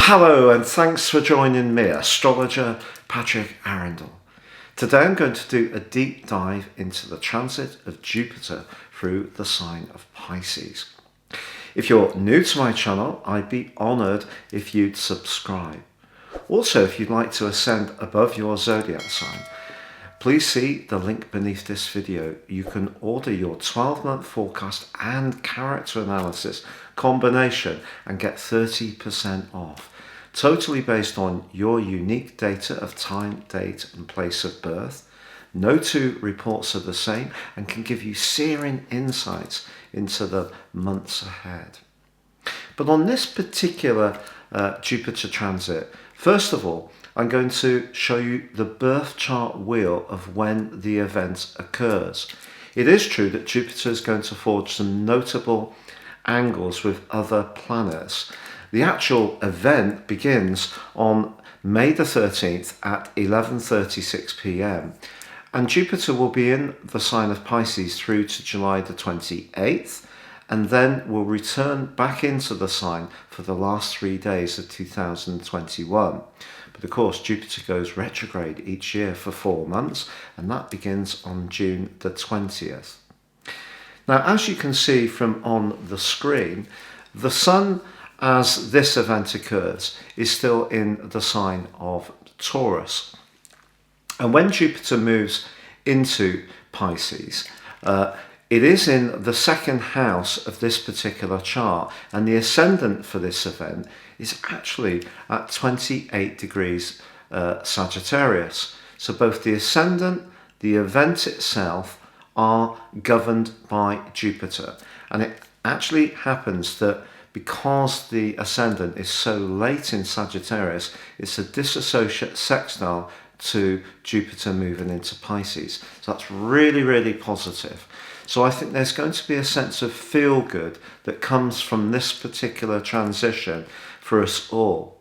Hello and thanks for joining me, astrologer Patrick Arundell. Today I'm going to do a deep dive into the transit of Jupiter through the sign of Pisces. If you're new to my channel, I'd be honoured if you'd subscribe. Also, if you'd like to ascend above your zodiac sign, please see the link beneath this video. You can order your 12-month forecast and character analysis combination and get 30% off. Totally based on your unique data of time, date and place of birth. No two reports are the same and can give you searing insights into the months ahead. But on this particular Jupiter transit, first of all, I'm going to show you the birth chart wheel of when the event occurs. It is true that Jupiter is going to forge some notable angles with other planets. The actual event begins on May the 13th at 11:36 p.m. and Jupiter will be in the sign of Pisces through to July the 28th and then will return back into the sign for the last 3 days of 2021. But of course, Jupiter goes retrograde each year for 4 months, and that begins on June the 20th. Now, as you can see from on the screen, the Sun, as this event occurs, is still in the sign of Taurus. And when Jupiter moves into Pisces, it is in the second house of this particular chart, and the ascendant for this event is actually at 28 degrees Sagittarius. So both the ascendant, the event itself, are governed by Jupiter. And it actually happens that because the ascendant is so late in Sagittarius, it's a disassociate sextile to Jupiter moving into Pisces. So that's really, really positive. So I think there's going to be a sense of feel good that comes from this particular transition for us all.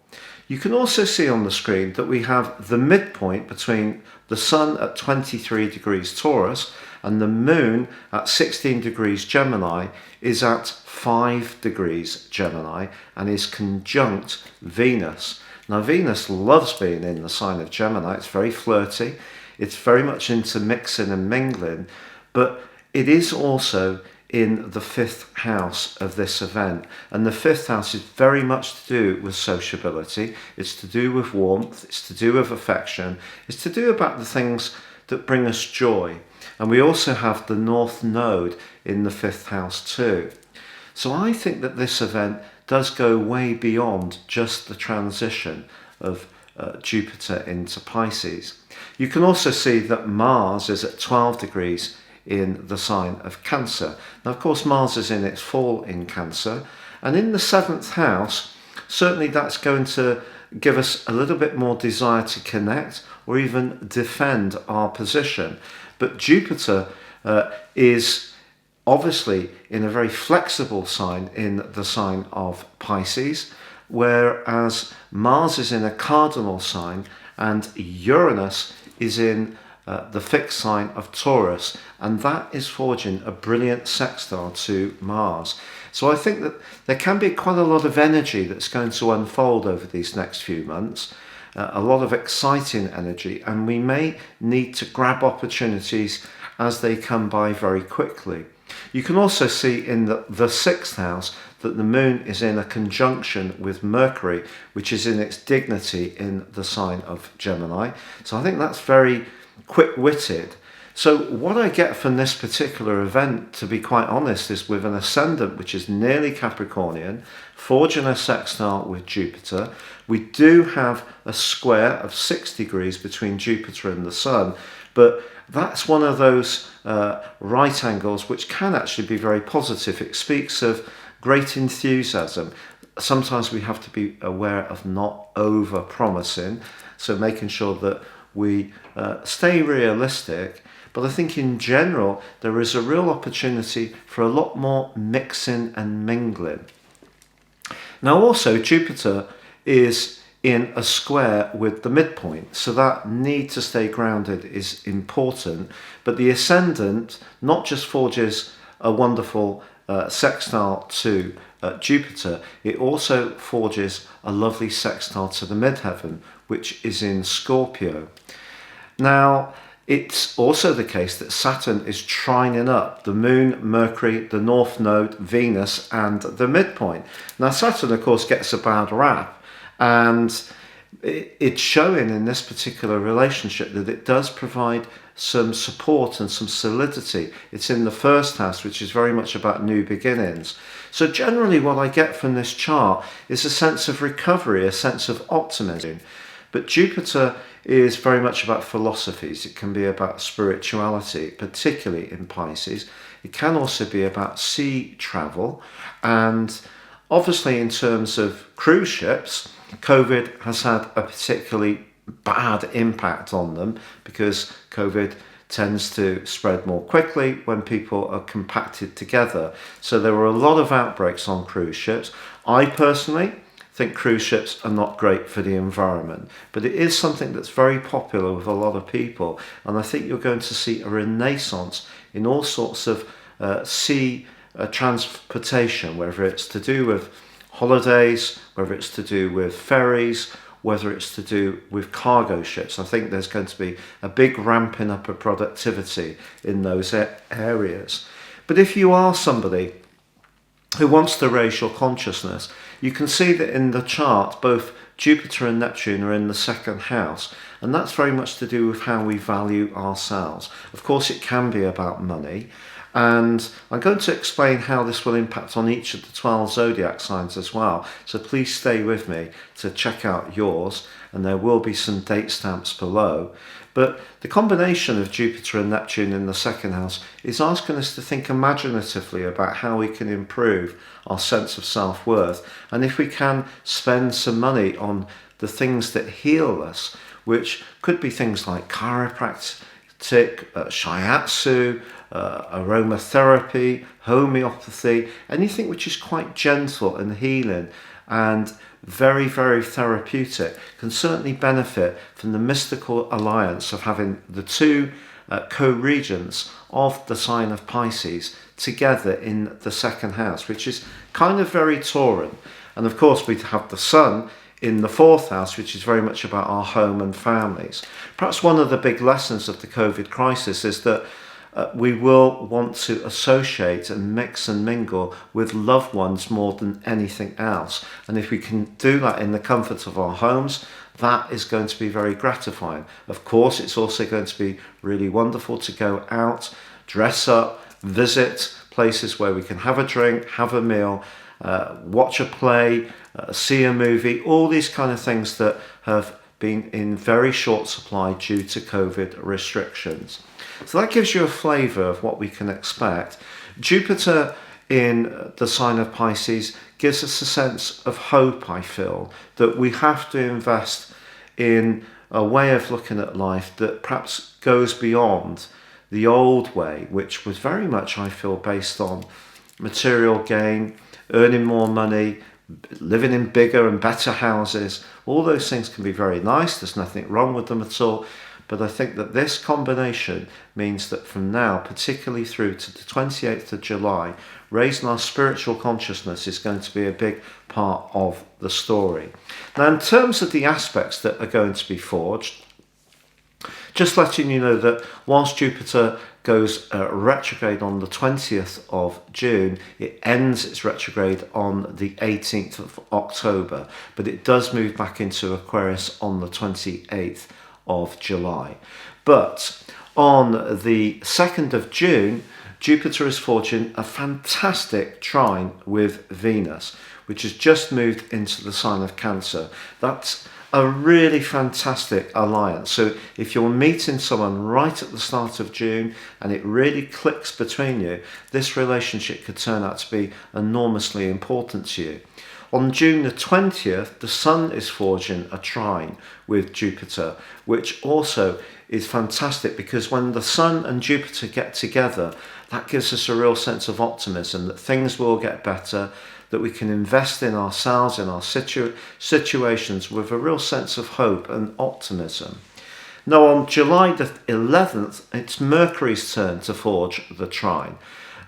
You can also see on the screen that we have the midpoint between the Sun at 23 degrees Taurus and the Moon at 16 degrees Gemini is at 5 degrees Gemini and is conjunct Venus. Now, Venus loves being in the sign of Gemini. It's very flirty. It's very much into mixing and mingling, but it is also in the 5th house of this event. And the 5th house is very much to do with sociability. It's to do with warmth. It's to do with affection. It's to do about the things that bring us joy. And we also have the North Node in the 5th house too. So I think that this event does go way beyond just the transition of Jupiter into Pisces. You can also see that Mars is at 12 degrees in the sign of Cancer. Now, of course, Mars is in its fall in Cancer, and in the 7th house, certainly that's going to give us a little bit more desire to connect or even defend our position. But Jupiter is obviously in a very flexible sign in the sign of Pisces, whereas Mars is in a cardinal sign and Uranus is in the fixed sign of Taurus, and that is forging a brilliant sextile to Mars. So I think that there can be quite a lot of energy that's going to unfold over these next few months, a lot of exciting energy, and we may need to grab opportunities as they come by very quickly. You can also see in the 6th house that the Moon is in a conjunction with Mercury, which is in its dignity in the sign of Gemini. So I think that's very quick-witted. So what I get from this particular event, to be quite honest, is with an ascendant which is nearly Capricornian, forging a sextile with Jupiter. We do have a square of 6 degrees between Jupiter and the Sun, but that's one of those right angles which can actually be very positive. It speaks of great enthusiasm. Sometimes we have to be aware of not over-promising, so making sure that we stay realistic. But I think in general, there is a real opportunity for a lot more mixing and mingling. Now also, Jupiter is in a square with the midpoint, so that need to stay grounded is important. But the ascendant not just forges a wonderful sextile to Jupiter, it also forges a lovely sextile to the midheaven, which is in Scorpio. Now, it's also the case that Saturn is trining up the Moon, Mercury, the North Node, Venus, and the midpoint. Now, Saturn, of course, gets a bad rap, and it's showing in this particular relationship that it does provide some support and some solidity. It's in the first house, which is very much about new beginnings. So generally what I get from this chart is a sense of recovery, a sense of optimism. But Jupiter is very much about philosophies. It can be about spirituality, particularly in Pisces. It can also be about sea travel. And obviously in terms of cruise ships, COVID has had a particularly bad impact on them because COVID tends to spread more quickly when people are compacted together. So there were a lot of outbreaks on cruise ships. I personally think cruise ships are not great for the environment, but it is something that's very popular with a lot of people. And I think you're going to see a renaissance in all sorts of sea transportation, whether it's to do with holidays, whether it's to do with ferries, whether it's to do with cargo ships. I think there's going to be a big ramping up of productivity in those areas. But if you are somebody who wants to raise your consciousness, you can see that in the chart, both Jupiter and Neptune are in the second house, and that's very much to do with how we value ourselves. Of course, it can be about money, and I'm going to explain how this will impact on each of the 12 zodiac signs as well. So please stay with me to check out yours, and there will be some date stamps below. But the combination of Jupiter and Neptune in the second house is asking us to think imaginatively about how we can improve our sense of self-worth, and if we can spend some money on the things that heal us, which could be things like chiropractic, shiatsu, aromatherapy, homeopathy, anything which is quite gentle and healing and very, very therapeutic, can certainly benefit from the mystical alliance of having the two co-regents of the sign of Pisces together in the second house, which is kind of very Tauran. And of course we have the Sun in the fourth house, which is very much about our home and families. Perhaps one of the big lessons of the COVID crisis is that we will want to associate and mix and mingle with loved ones more than anything else. And if we can do that in the comfort of our homes, that is going to be very gratifying. Of course, it's also going to be really wonderful to go out, dress up, visit places where we can have a drink, have a meal, watch a play, see a movie, all these kind of things that have been in very short supply due to COVID restrictions. So that gives you a flavour of what we can expect. Jupiter in the sign of Pisces gives us a sense of hope, I feel, that we have to invest in a way of looking at life that perhaps goes beyond the old way, which was very much, I feel, based on material gain, earning more money, living in bigger and better houses. All those things can be very nice, there's nothing wrong with them at all. But I think that this combination means that from now, particularly through to the 28th of July, raising our spiritual consciousness is going to be a big part of the story. Now, in terms of the aspects that are going to be forged, just letting you know that whilst Jupiter goes retrograde on the 20th of June, it ends its retrograde on the 18th of October, but it does move back into Aquarius on the 28th of July. But on the 2nd of June, Jupiter is forging a fantastic trine with Venus, which has just moved into the sign of Cancer. That's a really fantastic alliance. So if you're meeting someone right at the start of June and it really clicks between you, this relationship could turn out to be enormously important to you. On June the 20th, the Sun is forging a trine with Jupiter, which also is fantastic because when the Sun and Jupiter get together, that gives us a real sense of optimism that things will get better, that we can invest in ourselves, in our situations with a real sense of hope and optimism. Now on July the 11th, it's Mercury's turn to forge the trine.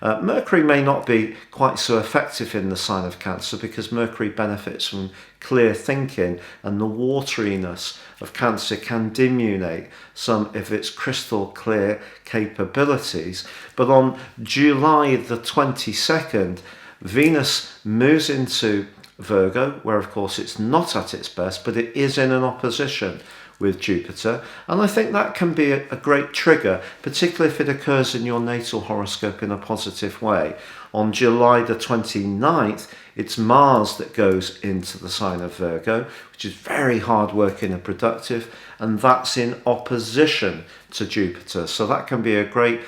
Mercury may not be quite so effective in the sign of Cancer because Mercury benefits from clear thinking, and the wateriness of Cancer can diminish some of its crystal clear capabilities. But on July the 22nd, Venus moves into Virgo, where of course it's not at its best, but it is in an opposition with Jupiter, and I think that can be a great trigger, particularly if it occurs in your natal horoscope in a positive way. On July the 29th, it's Mars that goes into the sign of Virgo, which is very hard working and productive, and that's in opposition to Jupiter. So that can be a great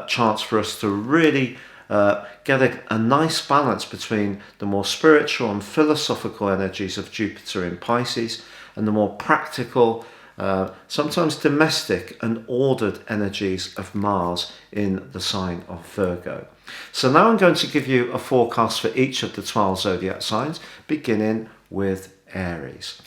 chance for us to really get a nice balance between the more spiritual and philosophical energies of Jupiter in Pisces and the more practical, sometimes domestic and ordered energies of Mars in the sign of Virgo. So now I'm going to give you a forecast for each of the 12 zodiac signs, beginning with Aries.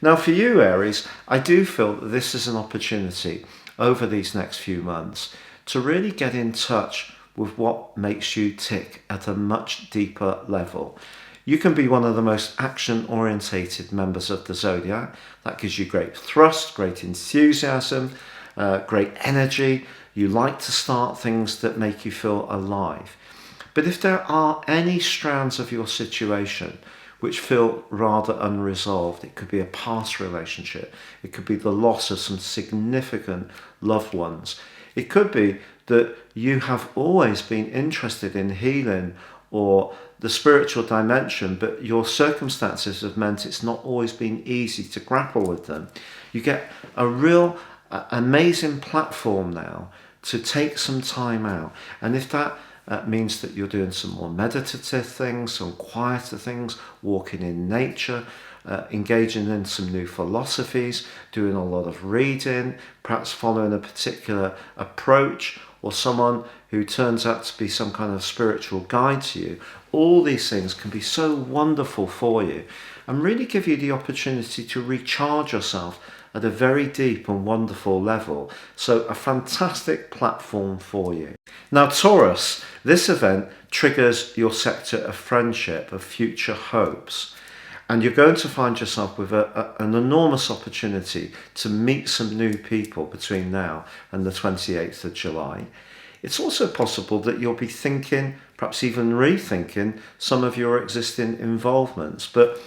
Now for you, Aries, I do feel that this is an opportunity over these next few months to really get in touch with what makes you tick at a much deeper level. You can be one of the most action-orientated members of the zodiac. That gives you great thrust, great enthusiasm, great energy. You like to start things that make you feel alive. But if there are any strands of your situation which feel rather unresolved, it could be a past relationship, it could be the loss of some significant loved ones, it could be that you have always been interested in healing or the spiritual dimension, but your circumstances have meant it's not always been easy to grapple with them. You get a real amazing platform now to take some time out. And if that means that you're doing some more meditative things, some quieter things, walking in nature, engaging in some new philosophies, doing a lot of reading, perhaps following a particular approach, or someone who turns out to be some kind of spiritual guide to you, all these things can be so wonderful for you and really give you the opportunity to recharge yourself at a very deep and wonderful level. So a fantastic platform for you. Now Taurus, this event triggers your sector of friendship, of future hopes. And you're going to find yourself with an enormous opportunity to meet some new people between now and the 28th of July. It's also possible that you'll be thinking, perhaps even rethinking, some of your existing involvements. But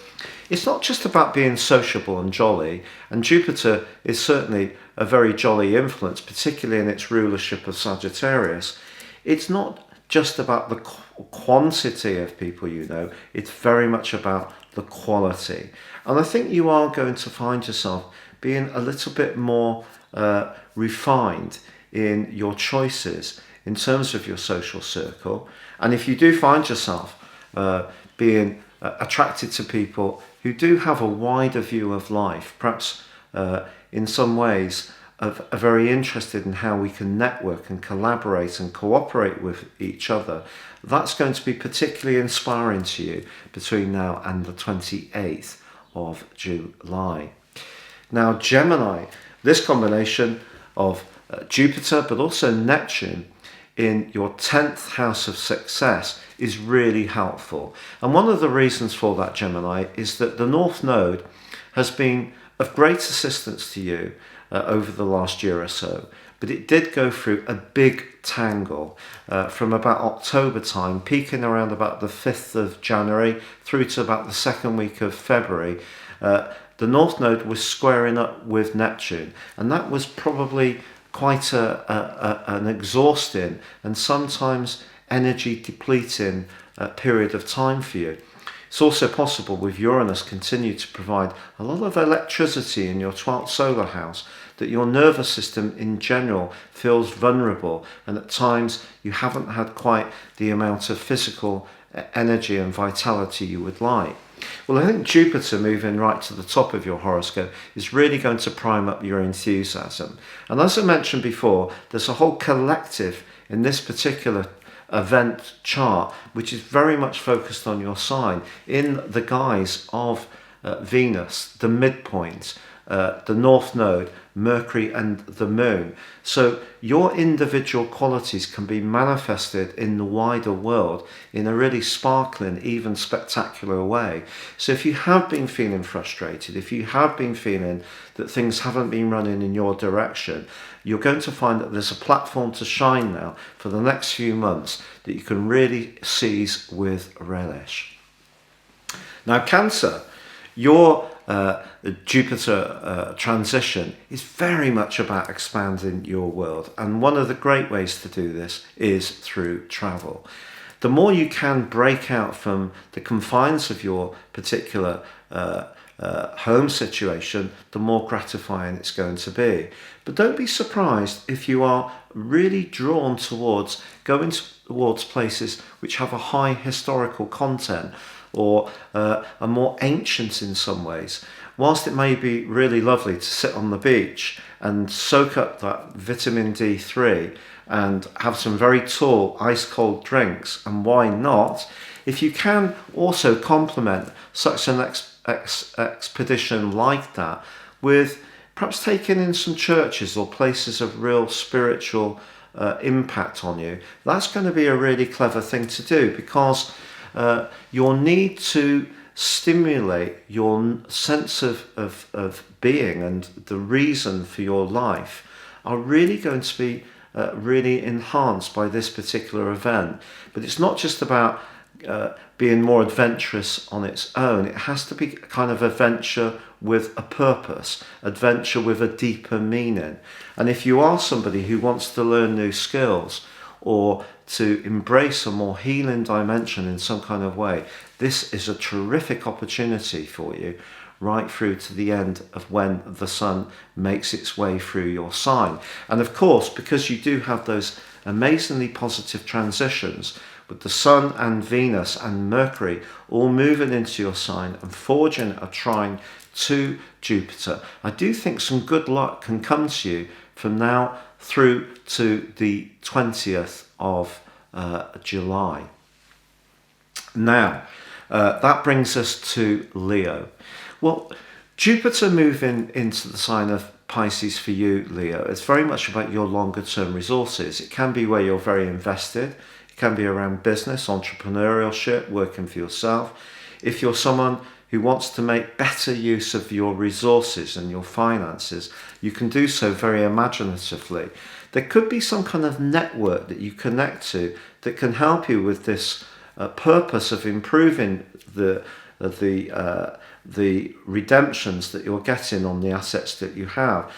it's not just about being sociable and jolly, and Jupiter is certainly a very jolly influence, particularly in its rulership of Sagittarius. It's not just about the quantity of people you know, it's very much about the quality. And I think you are going to find yourself being a little bit more refined in your choices in terms of your social circle. And if you do find yourself being attracted to people who do have a wider view of life, perhaps in some ways are very interested in how we can network and collaborate and cooperate with each other, that's going to be particularly inspiring to you between now and the 28th of July. Now Gemini, this combination of Jupiter but also Neptune in your 10th house of success is really helpful. And one of the reasons for that, Gemini, is that the North Node has been of great assistance to you over the last year or so, but it did go through a big tangle from about October time, peaking around about the 5th of January through to about the second week of February. The North Node was squaring up with Neptune, and that was probably quite an exhausting and sometimes energy depleting period of time for you. It's also possible with Uranus continue to provide a lot of electricity in your 12th solar house that your nervous system in general feels vulnerable, and at times you haven't had quite the amount of physical energy and vitality you would like. Well, I think Jupiter moving right to the top of your horoscope is really going to prime up your enthusiasm. And as I mentioned before, there's a whole collective in this particular event chart which is very much focused on your sign in the guise of Venus, the midpoint, the North Node, Mercury and the Moon. So your individual qualities can be manifested in the wider world in a really sparkling, even spectacular way. So if you have been feeling frustrated, if you have been feeling that things haven't been running in your direction, you're going to find that there's a platform to shine now for the next few months that you can really seize with relish. Now, Cancer, your Jupiter transition is very much about expanding your world, and one of the great ways to do this is through travel. The more you can break out from the confines of your particular home situation, the more gratifying it's going to be. But don't be surprised if you are really drawn towards going towards places which have a high historical content, or are more ancient in some ways. Whilst it may be really lovely to sit on the beach and soak up that vitamin D3 and have some very tall ice cold drinks, and why not, if you can also complement such an expedition like that with perhaps taking in some churches or places of real spiritual impact on you, that's going to be a really clever thing to do, because your need to stimulate your sense of being and the reason for your life are really going to be really enhanced by this particular event. But it's not just about being more adventurous on its own. It has to be a kind of adventure with a purpose, adventure with a deeper meaning. And if you are somebody who wants to learn new skills or to embrace a more healing dimension in some kind of way, this is a terrific opportunity for you right through to the end of when the sun makes its way through your sign. And of course, because you do have those amazingly positive transitions with the sun and Venus and Mercury all moving into your sign and forging a trine to Jupiter, I do think some good luck can come to you from now through to the 20th of July. Now, that brings us to Leo. Well, Jupiter moving into the sign of Pisces for you, Leo, it's very much about your longer term resources. It can be where you're very invested. It can be around business, entrepreneurship, working for yourself. If you're someone who wants to make better use of your resources and your finances, you can do so very imaginatively. There could be some kind of network that you connect to that can help you with this purpose of improving the redemptions that you're getting on the assets that you have.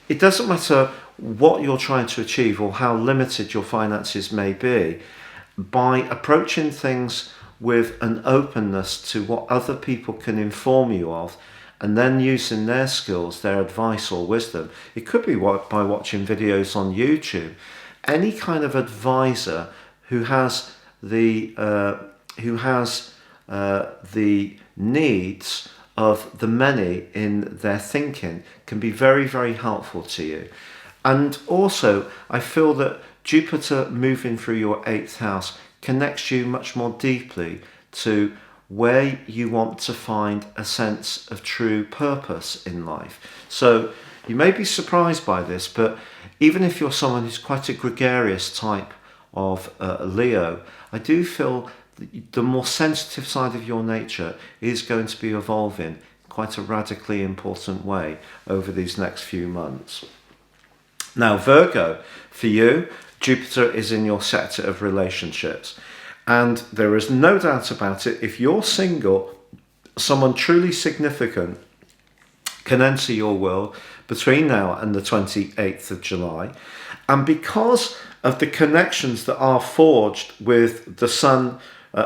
It doesn't matter what you're trying to achieve or how limited your finances may be. By approaching things with an openness to what other people can inform you of, and then using their skills, their advice or wisdom. It could be by watching videos on YouTube. Any kind of advisor who has the needs of the many in their thinking can be very, very helpful to you. And also, I feel that Jupiter moving through your 8th house connects you much more deeply to where you want to find a sense of true purpose in life. So you may be surprised by this, but even if you're someone who's quite a gregarious type of Leo, I do feel that the more sensitive side of your nature is going to be evolving in quite a radically important way over these next few months. Now, Virgo, for you, Jupiter is in your sector of relationships. And there is no doubt about it, if you're single, someone truly significant can enter your world between now and the 28th of July. And because of the connections that are forged with the Sun,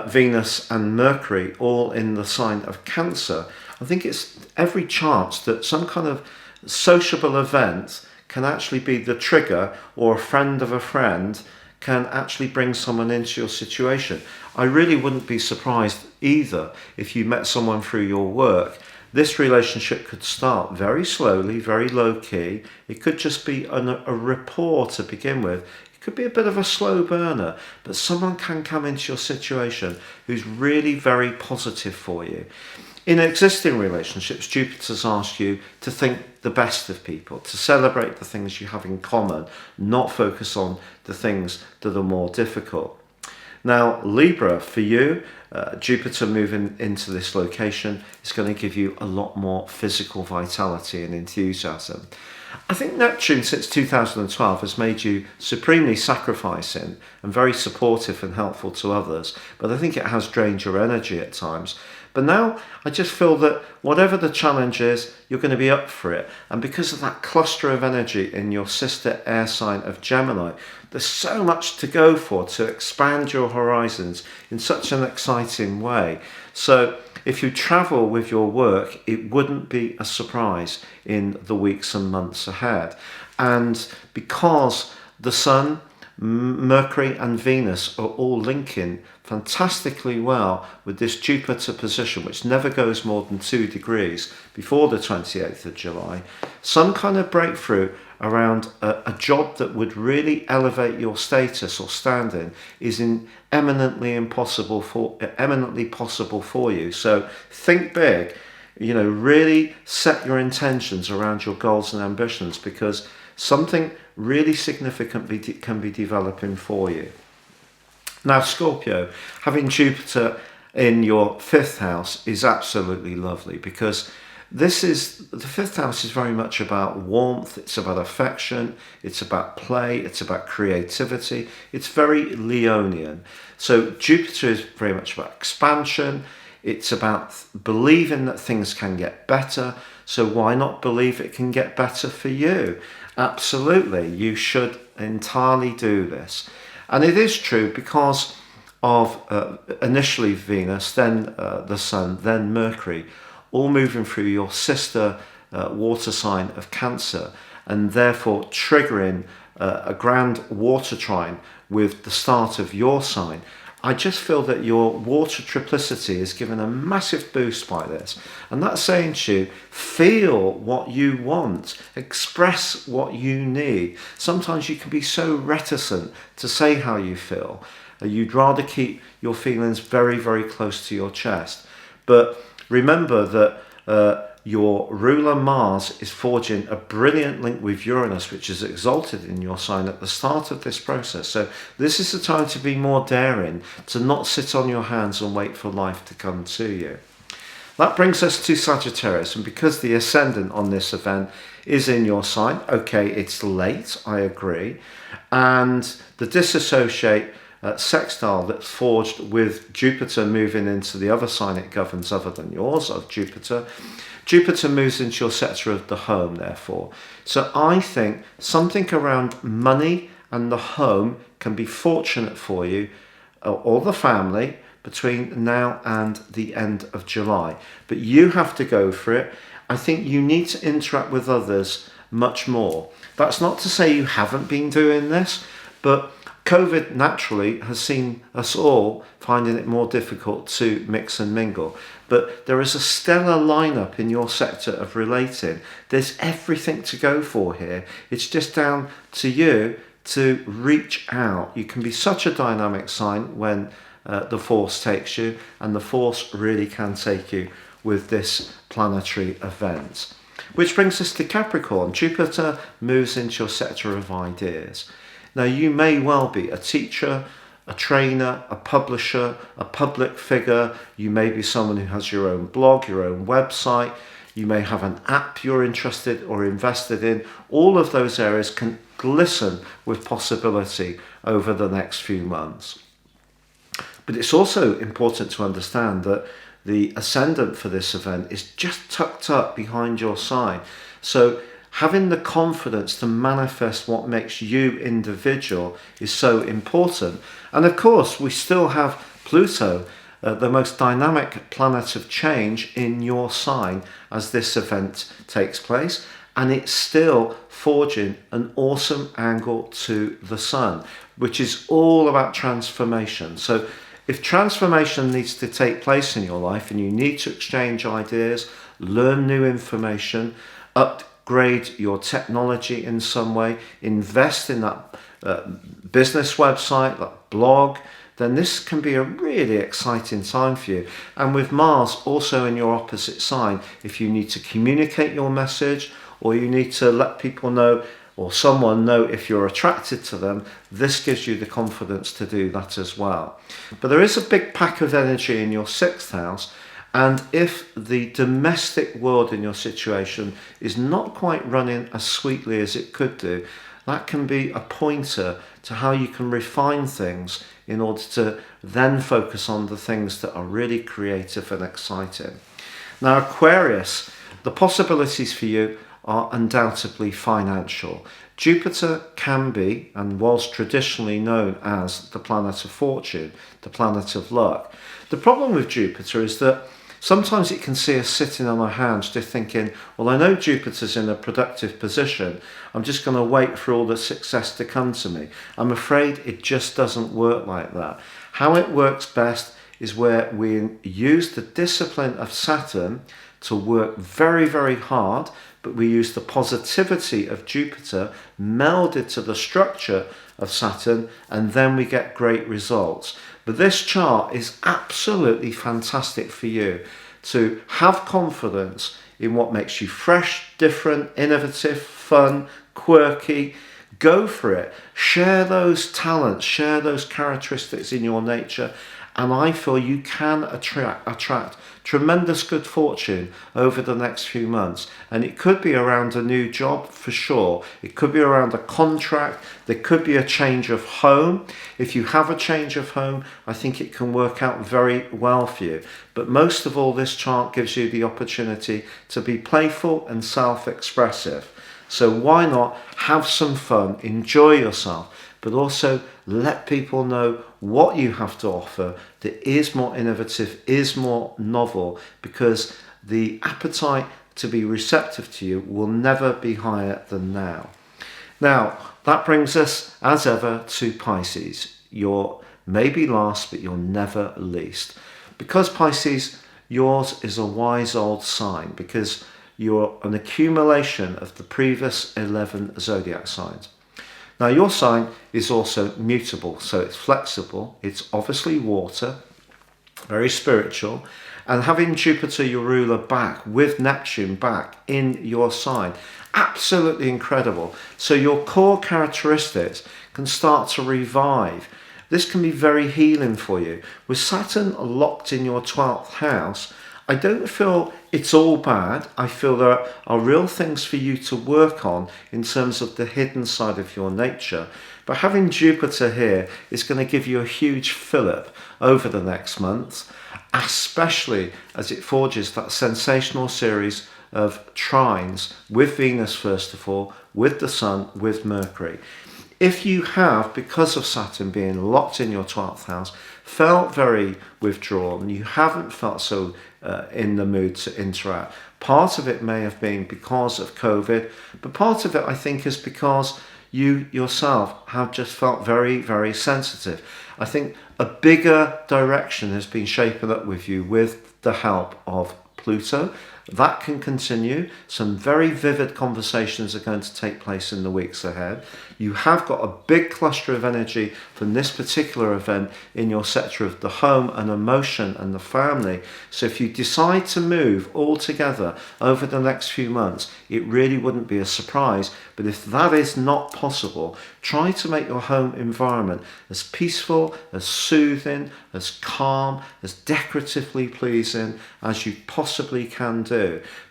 Venus and Mercury all in the sign of Cancer, I think it's every chance that some kind of sociable event can actually be the trigger, or a friend of a friend can actually bring someone into your situation. I really wouldn't be surprised either if you met someone through your work. This relationship could start very slowly, very low key. It could just be a rapport to begin with. It could be a bit of a slow burner, but someone can come into your situation who's really very positive for you. In existing relationships, Jupiter's asked you to think the best of people, to celebrate the things you have in common, not focus on the things that are more difficult. Now, Libra, for you, Jupiter moving into this location is going to give you a lot more physical vitality and enthusiasm. I think Neptune, since 2012, has made you supremely sacrificing and very supportive and helpful to others, but I think it has drained your energy at times. But now I just feel that whatever the challenge is, you're going to be up for it. And because of that cluster of energy in your sister air sign of Gemini, there's so much to go for to expand your horizons in such an exciting way. So if you travel with your work, it wouldn't be a surprise in the weeks and months ahead. And because the Sun, Mercury and Venus are all linking fantastically well with this Jupiter position, which never goes more than 2 degrees before the 28th of July, some kind of breakthrough around a job that would really elevate your status or standing is eminently possible for you. So think big, really set your intentions around your goals and ambitions, because something really significant can be developing for you. Now, Scorpio, having Jupiter in your 5th house is absolutely lovely, because the 5th house is very much about warmth, it's about affection, it's about play, it's about creativity, it's very Leonian. So Jupiter is very much about expansion, it's about believing that things can get better, so why not believe it can get better for you? Absolutely, you should entirely do this. And it is true because of initially Venus, then the Sun, then Mercury, all moving through your sister water sign of Cancer, and therefore triggering a grand water trine with the start of your sign. I just feel that your water triplicity is given a massive boost by this. And that's saying to you, feel what you want, express what you need. Sometimes you can be so reticent to say how you feel. You'd rather keep your feelings very, very close to your chest. But remember that your ruler Mars is forging a brilliant link with Uranus, which is exalted in your sign at the start of this process. So this is the time to be more daring, to not sit on your hands and wait for life to come to you. That brings us to Sagittarius, and because the ascendant on this event is in your sign, okay, it's late, I agree, and the dissociate sextile that's forged with Jupiter moving into the other sign it governs other than yours, of Jupiter. Jupiter moves into your sector of the home, therefore. So I think something around money and the home can be fortunate for you or the family between now and the end of July. But you have to go for it. I think you need to interact with others much more. That's not to say you haven't been doing this, but COVID naturally has seen us all finding it more difficult to mix and mingle. But there is a stellar lineup in your sector of relating. There's everything to go for here. It's just down to you to reach out. You can be such a dynamic sign when the force takes you, and the force really can take you with this planetary event. Which brings us to Capricorn. Jupiter moves into your sector of ideas. Now, you may well be a teacher, a trainer, a publisher, a public figure. You may be someone who has your own blog, your own website. You may have an app you're interested or invested in. All of those areas can glisten with possibility over the next few months. But it's also important to understand that the ascendant for this event is just tucked up behind your sign. So having the confidence to manifest what makes you individual is so important. And of course, we still have Pluto, the most dynamic planet of change in your sign as this event takes place. And it's still forging an awesome angle to the Sun, which is all about transformation. So if transformation needs to take place in your life and you need to exchange ideas, learn new information, upgrade your technology in some way, invest in that business website, that blog, then this can be a really exciting time for you. And with Mars also in your opposite sign, if you need to communicate your message, or you need to let people know, or someone know if you're attracted to them, this gives you the confidence to do that as well. But there is a big pack of energy in your 6th house, and if the domestic world in your situation is not quite running as sweetly as it could do, that can be a pointer to how you can refine things in order to then focus on the things that are really creative and exciting. Now, Aquarius, the possibilities for you are undoubtedly financial. Jupiter can be, and was traditionally known as, the planet of fortune, the planet of luck. The problem with Jupiter is that sometimes it can see us sitting on our hands just thinking, well, I know Jupiter's in a productive position, I'm just going to wait for all the success to come to me. I'm afraid it just doesn't work like that. How it works best is where we use the discipline of Saturn to work very, very hard, but we use the positivity of Jupiter melded to the structure of Saturn, and then we get great results. But this chart is absolutely fantastic for you to have confidence in what makes you fresh, different, innovative, fun, quirky. Go for it. Share those talents, share those characteristics in your nature, and I feel you can attract tremendous good fortune over the next few months. And it could be around a new job for sure. It could be around a contract. There could be a change of home. If you have a change of home, I think it can work out very well for you. But most of all, this chart gives you the opportunity to be playful and self-expressive. So why not have some fun, enjoy yourself, but also let people know what you have to offer that is more innovative, is more novel, because the appetite to be receptive to you will never be higher than now. Now, that brings us, as ever, to Pisces. You're maybe last, but you're never least. Because Pisces, yours is a wise old sign, because you're an accumulation of the previous 11 zodiac signs. Now, your sign is also mutable, so it's flexible. It's obviously water, very spiritual, and having Jupiter, your ruler, back with Neptune back in your sign, absolutely incredible. So your core characteristics can start to revive. This can be very healing for you. With Saturn locked in your 12th house, I don't feel it's all bad. I feel there are real things for you to work on in terms of the hidden side of your nature. But having Jupiter here is going to give you a huge fillip over the next month, especially as it forges that sensational series of trines with Venus, first of all, with the Sun, with Mercury. If you have, because of Saturn being locked in your 12th house, felt very withdrawn, you haven't felt so in the mood to interact. Part of it may have been because of COVID, but part of it I think is because you yourself have just felt very, very sensitive. I think a bigger direction has been shapen up with you with the help of Pluto. That can continue. Some very vivid conversations are going to take place in the weeks ahead. You have got a big cluster of energy from this particular event in your sector of the home and emotion and the family. So if you decide to move all together over the next few months, it really wouldn't be a surprise. But if that is not possible, try to make your home environment as peaceful, as soothing, as calm, as decoratively pleasing as you possibly can do.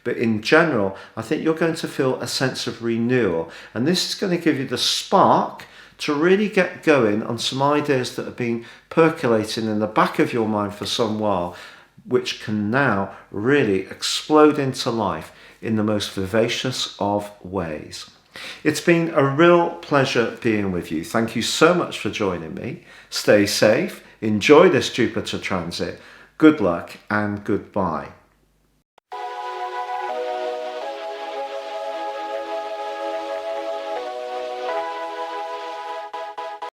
But in general, I think you're going to feel a sense of renewal, and this is going to give you the spark to really get going on some ideas that have been percolating in the back of your mind for some while, which can now really explode into life in the most vivacious of ways. It's been a real pleasure being with you. Thank you so much for joining me. Stay safe, enjoy this Jupiter transit, good luck and goodbye.